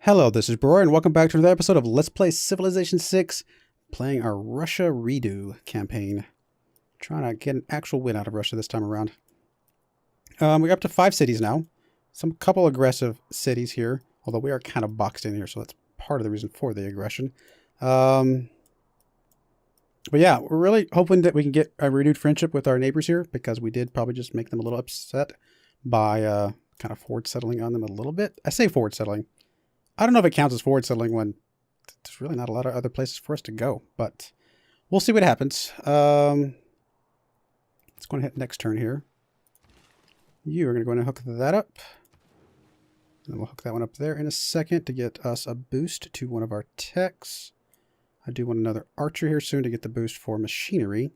Hello, this is Broyar, and welcome back to another episode of Let's Play Civilization 6, playing our Russia Redo campaign. Trying to get an actual win out of Russia this time around. We're up to 5 cities now. Some couple aggressive cities here, although we are kind of boxed in here, so that's part of the reason for the aggression. But yeah, we're really hoping that we can get a renewed friendship with our neighbors here, because we did probably just make them a little upset by kind of forward settling on them a little bit. I say forward settling. I don't know if it counts as forward settling when there's really not a lot of other places for us to go, but we'll see what happens. Let's go and hit next turn here. You are going to go in and hook that up. And we'll hook that one up there in a second to get us a boost to one of our techs. I do want another archer here soon to get the boost for machinery.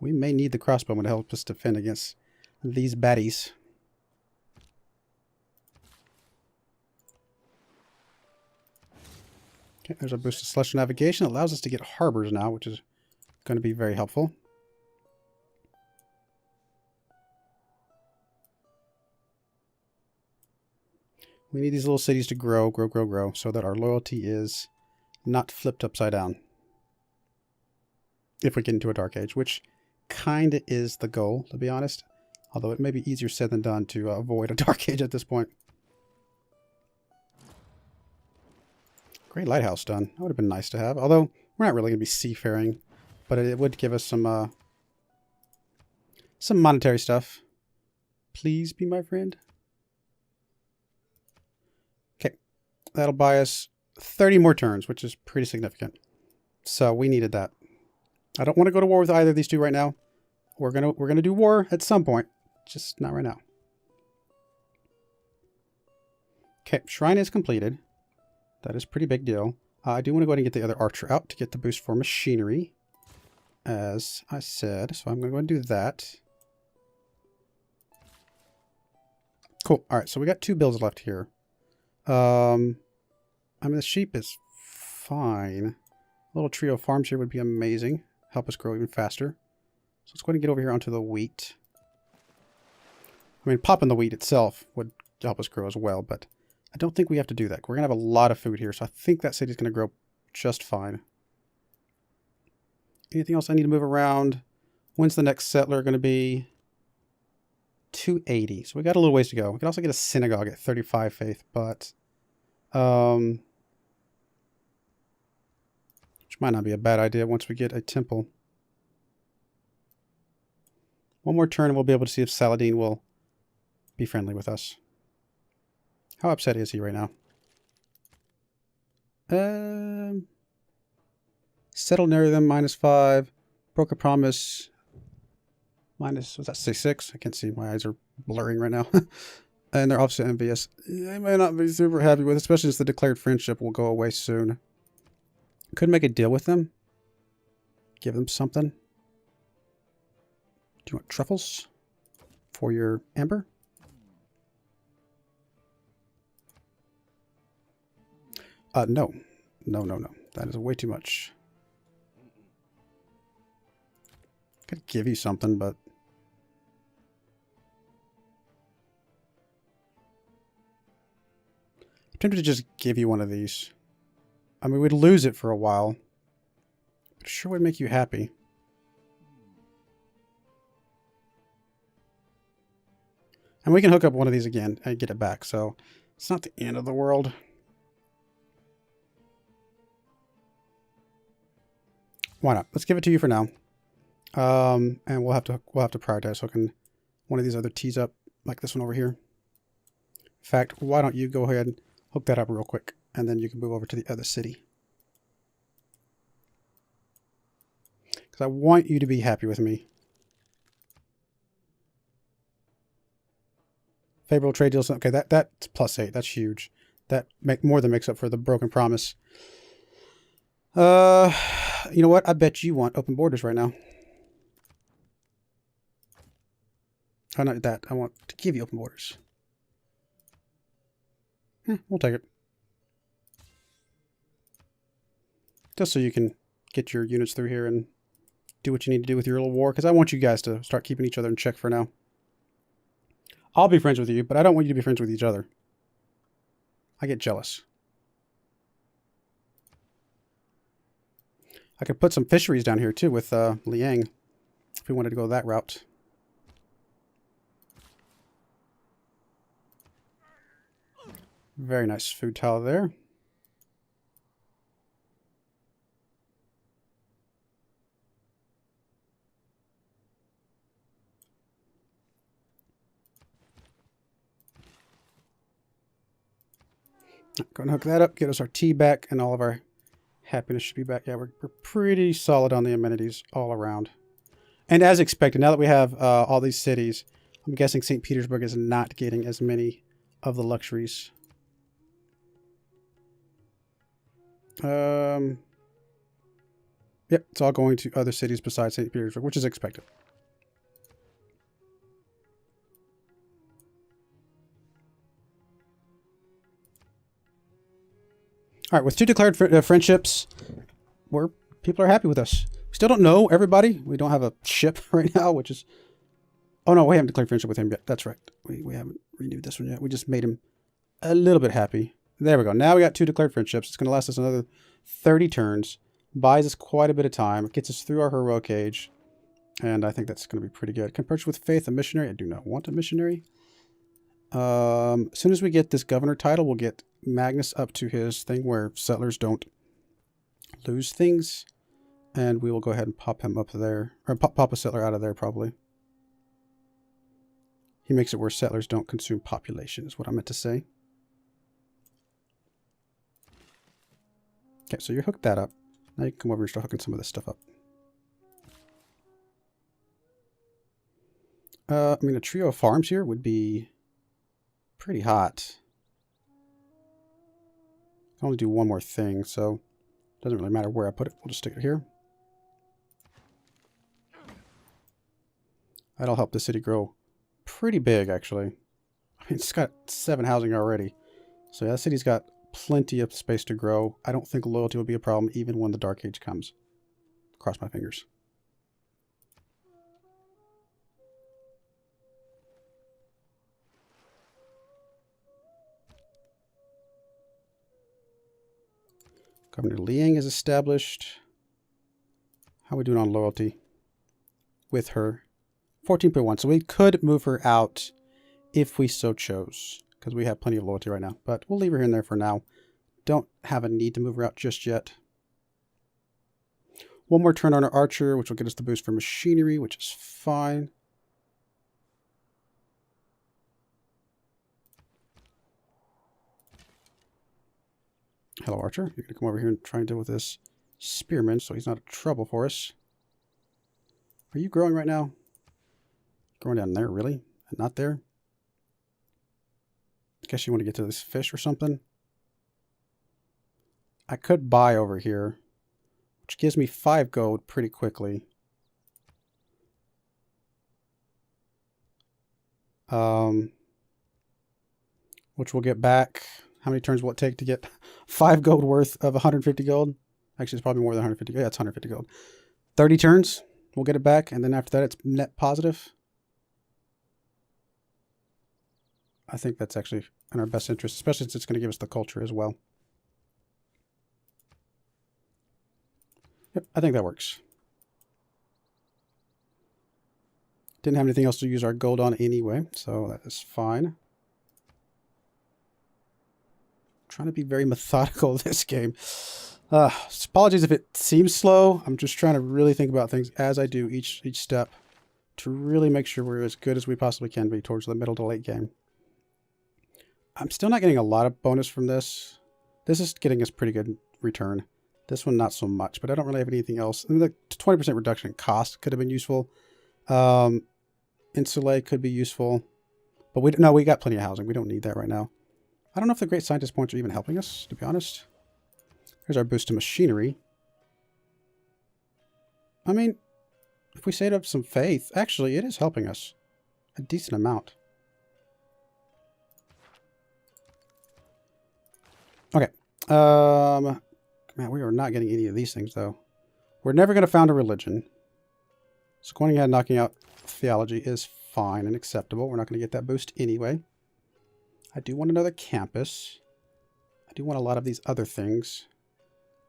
We may need the crossbowman to help us defend against these baddies. Okay, there's a boost to celestial navigation. It allows us to get harbors now, which is going to be very helpful. We need these little cities to grow, so that our loyalty is not flipped upside down. If we get into a dark age, which kind of is the goal, to be honest. Although it may be easier said than done to avoid a dark age at this point. Great lighthouse done. That would have been nice to have. Although, we're not really going to be seafaring. But it would give us some monetary stuff. Please be my friend. Okay. That'll buy us 30 more turns, which is pretty significant. So, we needed that. I don't want to go to war with either of these two right now. We're gonna do war at some point. Just not right now. Okay, shrine is completed. That is a pretty big deal. I do want to go ahead and get the other archer out to get the boost for machinery, as I said. So I'm going to go ahead and do that. Cool. All right, so we got 2 builds left here. I mean, the sheep is fine. A little trio of farms here would be amazing. Help us grow even faster. So let's go ahead and get over here onto the wheat. I mean, popping the wheat itself would help us grow as well, but I don't think we have to do that. We're going to have a lot of food here, so I think that city's going to grow just fine. Anything else I need to move around? When's the next settler going to be? 280. So we got a little ways to go. We can also get a synagogue at 35 faith, but which might not be a bad idea once we get a temple. One more turn and we'll be able to see if Saladin will be friendly with us. How upset is he right now? Settle near them, -5. Broke a promise. Minus, was that 6? I can't see. My eyes are blurring right now. And they're obviously envious. They may not be super happy with it, especially as the declared friendship will go away soon. Could make a deal with them. Give them something. Do you want truffles for your amber? No. No. That is way too much. Could give you something, but I'm tempted to just give you one of these. I mean, we'd lose it for a while, but it sure would make you happy. And we can hook up one of these again and get it back, so it's not the end of the world. Why not? Let's give it to you for now. And we'll have to prioritize hooking one of these other tees up, like this one over here. In fact, why don't you go ahead and hook that up real quick, and then you can move over to the other city. Because I want you to be happy with me. Favorable trade deals. Okay, that's +8. That's huge. That more than makes up for the broken promise. You know what? I bet you want open borders right now. Oh, not that. I want to give you open borders. We'll take it. Just so you can get your units through here and do what you need to do with your little war, because I want you guys to start keeping each other in check for now. I'll be friends with you, but I don't want you to be friends with each other. I get jealous. I could put some fisheries down here too with Liang if we wanted to go that route. Very nice food tile there. Go and hook that up, get us our tea back, and all of our happiness should be back. Yeah, we're pretty solid on the amenities all around. And as expected, now that we have all these cities, I'm guessing St. Petersburg is not getting as many of the luxuries. Yep, it's all going to other cities besides St. Petersburg, which is expected. All right, with 2 declared friendships, people are happy with us. We still don't know everybody. We don't have a ship right now, which is... Oh, no, we haven't declared friendship with him yet. That's right. We haven't renewed this one yet. We just made him a little bit happy. There we go. Now we got 2 declared friendships. It's going to last us another 30 turns. Buys us quite a bit of time. It gets us through our heroic age. And I think that's going to be pretty good. Can purchase with faith a missionary. I do not want a missionary. As soon as we get this governor title, we'll get Magnus up to his thing where settlers don't lose things. And we will go ahead and pop him up there. Or pop a settler out of there, probably. He makes it where settlers don't consume population, is what I meant to say. Okay, so you hooked that up. Now you can come over and start hooking some of this stuff up. I mean, a trio of farms here would be pretty hot. I can only do one more thing, so it doesn't really matter where I put it. We'll just stick it here. That'll help the city grow pretty big, actually. I mean, it's got 7 housing already. So yeah, that city's got plenty of space to grow. I don't think loyalty will be a problem even when the Dark Age comes. Cross my fingers. Governor Liang is established. How are we doing on loyalty with her? 14.1. So we could move her out if we so chose, because we have plenty of loyalty right now. But we'll leave her in there for now. Don't have a need to move her out just yet. One more turn on our archer, which will get us the boost for machinery, which is fine. Hello, Archer. You're going to come over here and try and deal with this spearman so he's not a trouble for us. Are you growing right now? Growing down there, really? And not there? I guess you want to get to this fish or something? I could buy over here, which gives me 5 gold pretty quickly. Which we'll get back. How many turns will it take to get 5 gold worth of 150 gold? Actually, it's probably more than 150 gold. Yeah, it's 150 gold. 30 turns, we'll get it back. And then after that, it's net positive. I think that's actually in our best interest, especially since it's going to give us the culture as well. Yep, I think that works. Didn't have anything else to use our gold on anyway, so that is fine. Trying to be very methodical this game. Apologies if it seems slow. I'm just trying to really think about things as I do each step to really make sure we're as good as we possibly can be towards the middle to late game. I'm still not getting a lot of bonus from this. This is getting us pretty good return. This one, not so much, but I don't really have anything else. I mean, the 20% reduction in cost could have been useful. Insulae could be useful. But we got plenty of housing. We don't need that right now. I don't know if the Great Scientist points are even helping us, to be honest. Here's our boost to machinery. I mean, if we save up some faith, actually, it is helping us a decent amount. Okay. Man, we are not getting any of these things, though. We're never going to found a religion. So going ahead and knocking out theology is fine and acceptable. We're not going to get that boost anyway. I do want another campus. do want a lot of these other things.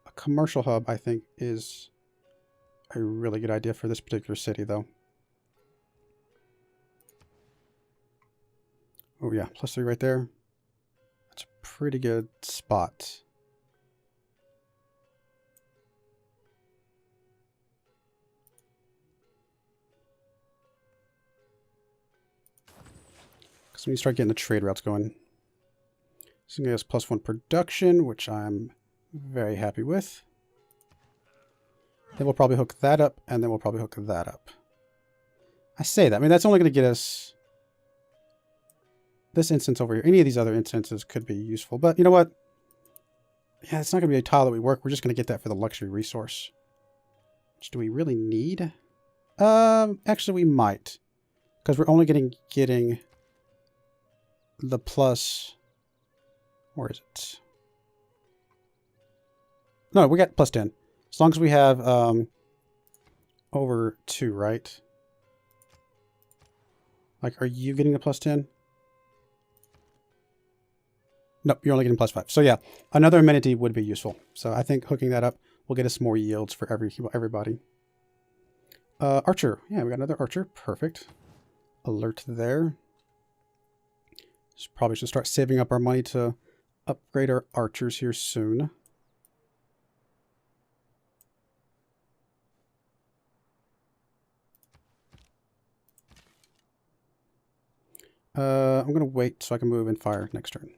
A commercial hub, I think, is a really good idea for this particular city, though. Oh yeah, +3 right there. That's a pretty good spot. So when you start getting the trade routes going, this is going to give us +1 production, which I'm very happy with. Then we'll probably hook that up, and then we'll probably hook that up. I say that. I mean, that's only going to get us this instance over here. Any of these other instances could be useful. But you know what? Yeah, it's not going to be a tile that we work. We're just going to get that for the luxury resource. Which do we really need? Actually, we might. Because we're only getting the plus... Where is it? No, we got +10. As long as we have over 2, right? Like, are you getting the +10? Nope, you're only getting +5. So yeah, another amenity would be useful. So I think hooking that up will get us more yields for everybody. Archer. Yeah, we got another archer. Perfect. Alert there. Probably should start saving up our money to upgrade our archers here soon. I'm going to wait so I can move and fire next turn.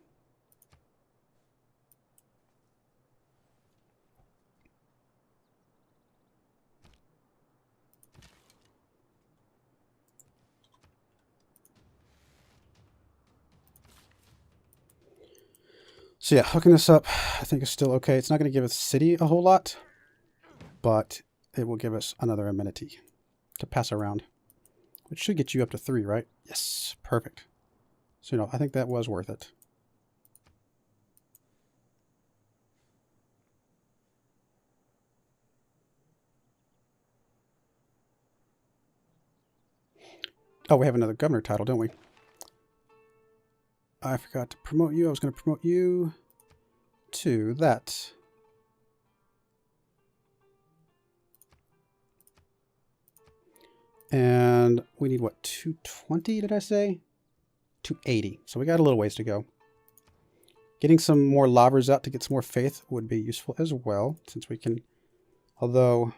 So yeah, hooking this up I think is still okay. It's not going to give us city a whole lot, but it will give us another amenity to pass around, which should get you up to 3, right? Yes, perfect. So, you know, I think that was worth it. Oh, we have another governor title, don't we? I forgot to promote you. I was going to promote you to that. And we need, what, 220, did I say? 280. So we got a little ways to go. Getting some more lobbers out to get some more faith would be useful as well, since we can... Although,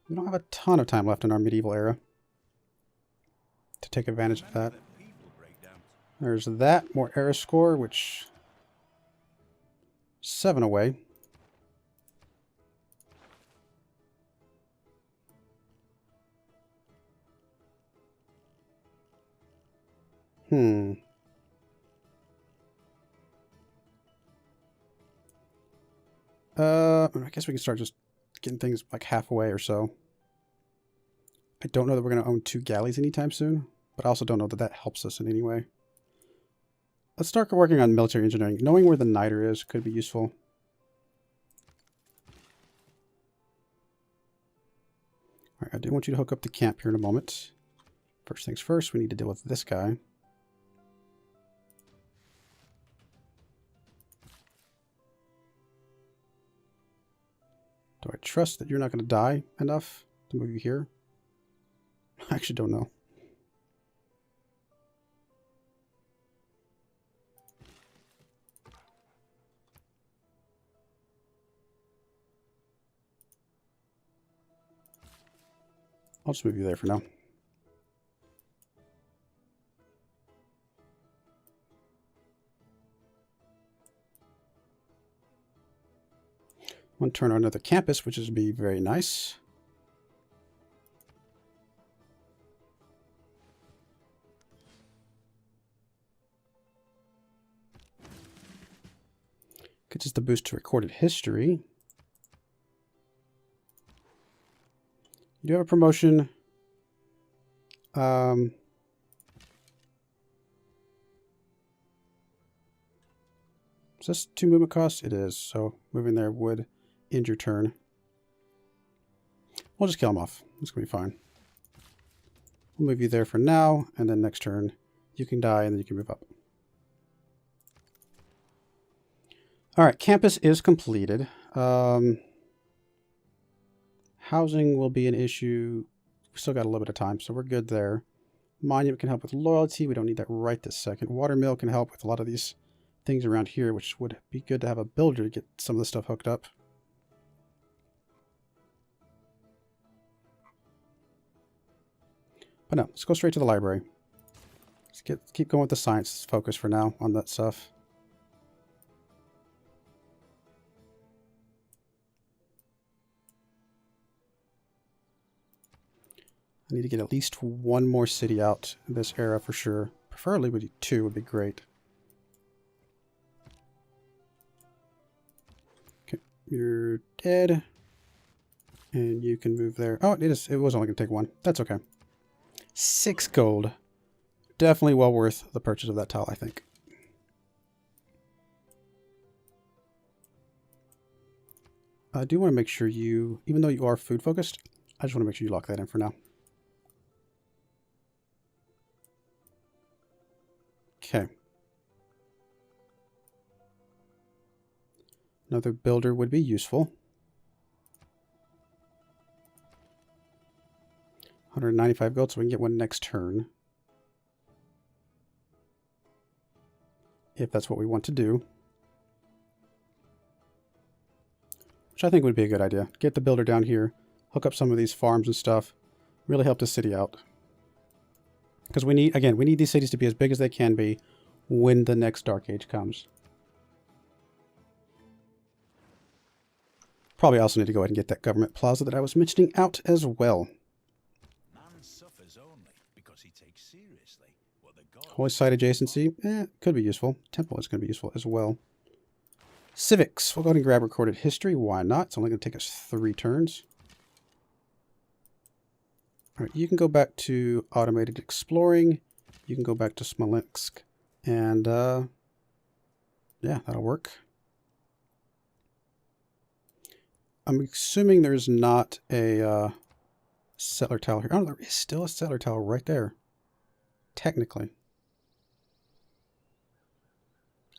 we don't have a ton of time left in our medieval era to take advantage of that. There's that. More era score, which... 7 away. I guess we can start just getting things like half away or so. I don't know that we're going to own 2 galleys anytime soon, but I also don't know that that helps us in any way. Let's start working on military engineering. Knowing where the niter is could be useful. All right, I do want you to hook up the camp here in a moment. First things first, we need to deal with this guy. Do I trust that you're not going to die enough to move you here? I actually don't know. I'll just move you there for now. One turn on another campus, which would be very nice. Gets us the boost to recorded history. You do have a promotion. Is this 2 movement costs? It is. So moving there would end your turn. We'll just kill him off. It's going to be fine. We'll move you there for now, and then next turn you can die and then you can move up. All right, campus is completed. Housing will be an issue. We still got a little bit of time, so we're good there. Monument can help with loyalty. We don't need that right this second. Watermill can help with a lot of these things around here, which would be good to have a builder to get some of this stuff hooked up. But no, let's go straight to the library. Let's keep going with the science focus for now on that stuff. I need to get at least one more city out in this era for sure. Preferably with 2 would be great. Okay, you're dead. And you can move there. Oh, it was only going to take 1. That's okay. 6 gold. Definitely well worth the purchase of that tile, I think. I do want to make sure you, even though you are food focused, I just want to make sure you lock that in for now. Okay. Another builder would be useful. 195 gold, so we can get one next turn. If that's what we want to do. Which I think would be a good idea. Get the builder down here, hook up some of these farms and stuff, really help the city out. Because we need, again, we need these cities to be as big as they can be when the next Dark Age comes. Probably also need to go ahead and get that government plaza that I was mentioning out as well. Holy site adjacency, could be useful. Temple is going to be useful as well. Civics, we'll go ahead and grab recorded history. Why not? It's only going to take us 3 turns. All right, you can go back to automated exploring. You can go back to Smolensk. And, yeah, that'll work. I'm assuming there's not a settler tile here. Oh, there is still a settler tile right there. Technically.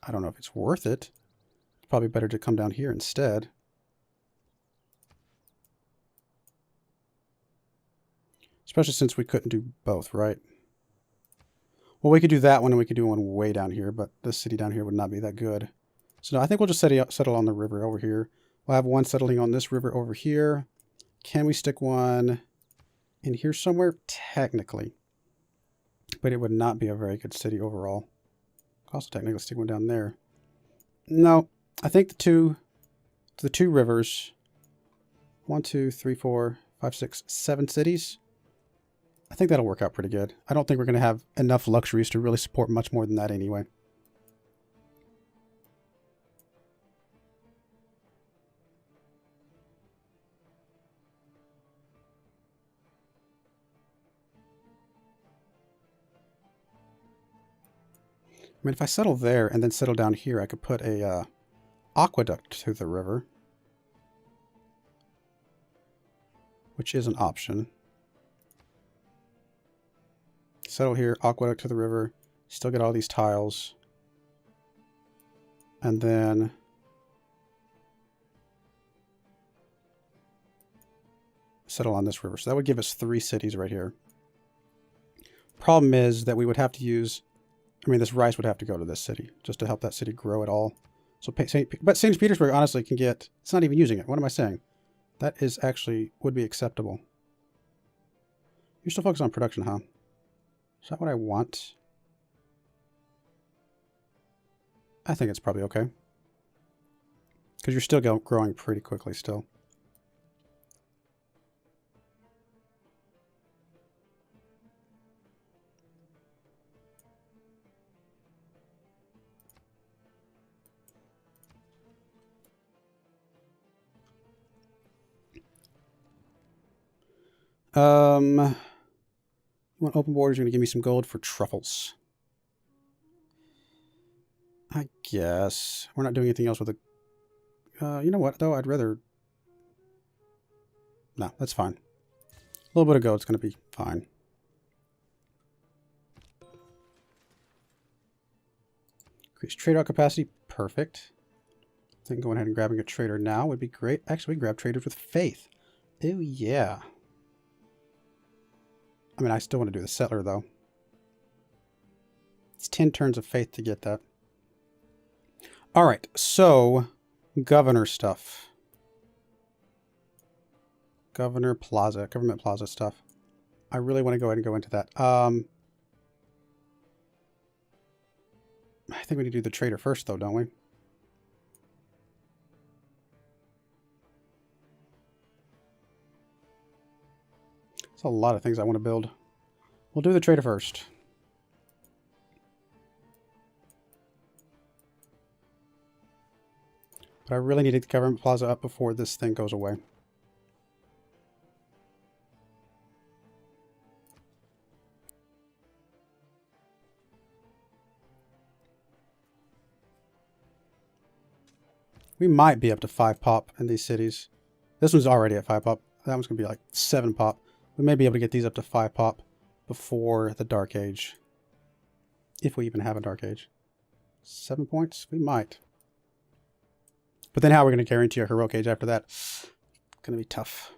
I don't know if it's worth it. It's probably better to come down here instead. Especially since we couldn't do both, right? Well, we could do that one and we could do one way down here, but this city down here would not be that good. So no, I think we'll just settle on the river over here. We'll have one settling on this river over here. Can we stick one in here somewhere? Technically. But it would not be a very good city overall. Also technically stick one down there. No, I think the two rivers, 1, 2, 3, 4, 5, 6, 7 cities. I think that'll work out pretty good. I don't think we're going to have enough luxuries to really support much more than that anyway. I mean, if I settle there and then settle down here, I could put a aqueduct to the river, which is an option. Settle here, aqueduct to the river, still get all these tiles, and then settle on this river. So that would give us 3 cities right here. Problem is that we would have to use, I mean, this rice would have to go to this city just to help that city grow at all. So, but St. Petersburg honestly can get, it's not even using it. What am I saying? That is actually, would be acceptable. You're still focused on production, huh? Is that what I want? I think it's probably okay. Because you're still growing pretty quickly still. You want open borders? You're going to give me some gold for truffles. I guess. We're not doing anything else with it. You know what, though? I'd rather... No, that's fine. A little bit of gold's going to be fine. Increase trade route capacity. Perfect. I think going ahead and grabbing a trader now would be great. Actually, we grab traders with faith. Oh, yeah. I mean, I still want to do the settler, though. It's 10 turns of faith to get that. All right, so governor stuff. Governor Plaza, government plaza stuff. I really want to go ahead and go into that. I think we need to do the trader first, though, don't we? There's a lot of things I want to build. We'll do the trader first. But I really need to get the government plaza up before this thing goes away. We might be up to 5 pop in these cities. This one's already at 5 pop. That one's going to be like 7 pop. We may be able to get these up to 5 pop before the Dark Age. If we even have a Dark Age. 7 points? We might. But then how are we going to guarantee a Heroic Age after that? It's going to be tough.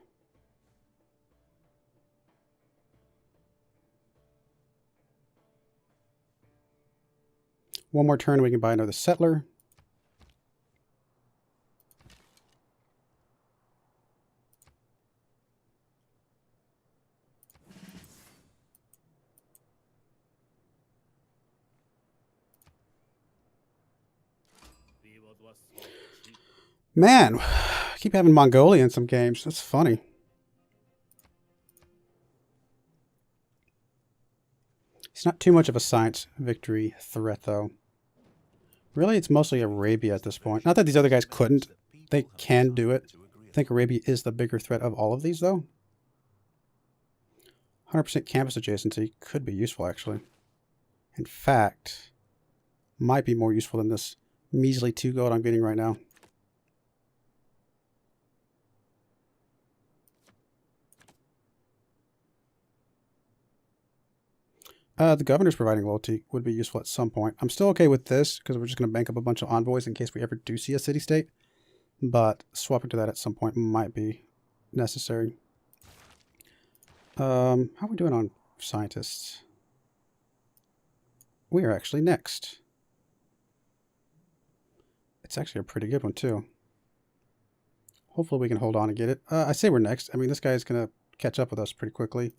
One more turn, we can buy another settler. Man, I keep having Mongolia in some games. That's funny. It's not too much of a science victory threat, though. Really, it's mostly Arabia at this point. Not that these other guys couldn't. They can do it. I think Arabia is the bigger threat of all of these, though. 100% campus adjacency could be useful, actually. In fact, might be more useful than this measly 2 gold I'm getting right now. The governor's providing loyalty would be useful at some point. I'm still okay with this because we're just going to bank up a bunch of envoys in case we ever do see a city-state. But swapping to that at some point might be necessary. How are we doing on scientists? We are actually next. It's actually a pretty good one, too. Hopefully we can hold on and get it. I say we're next. I mean, this guy is going to catch up with us pretty quickly.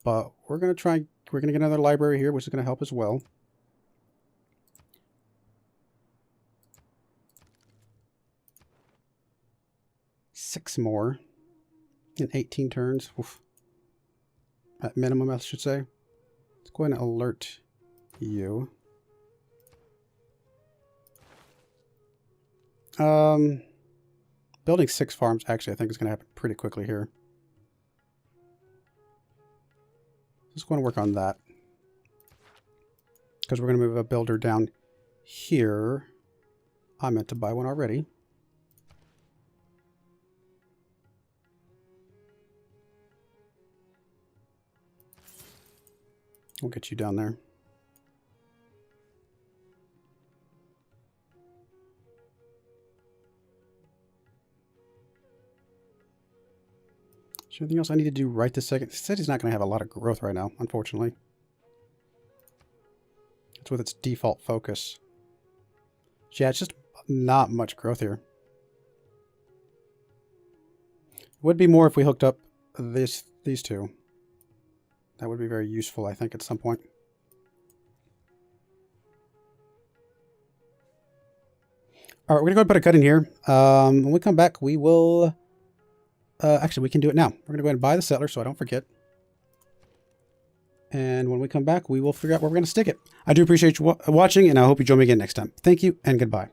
But we're going to try... We're going to get another library here, which is going to help as well. Six more in 18 turns. Oof. At minimum, I should say. Let's go ahead and alert you. Building 6 farms, actually, I think is going to happen pretty quickly here. Just going to work on that. Because we're going to move a builder down here. I meant to buy one already. We'll get you down there. Is there anything else I need to do right this second? The city's not going to have a lot of growth right now, unfortunately. It's with its default focus. Yeah, it's just not much growth here. It would be more if we hooked up these two. That would be very useful, I think, at some point. All right, we're going to go ahead and put a cut in here. When we come back, we will... actually, we can do it now. We're going to go ahead and buy the settler so I don't forget. And when we come back, we will figure out where we're going to stick it. I do appreciate you watching, and I hope you join me again next time. Thank you, and goodbye.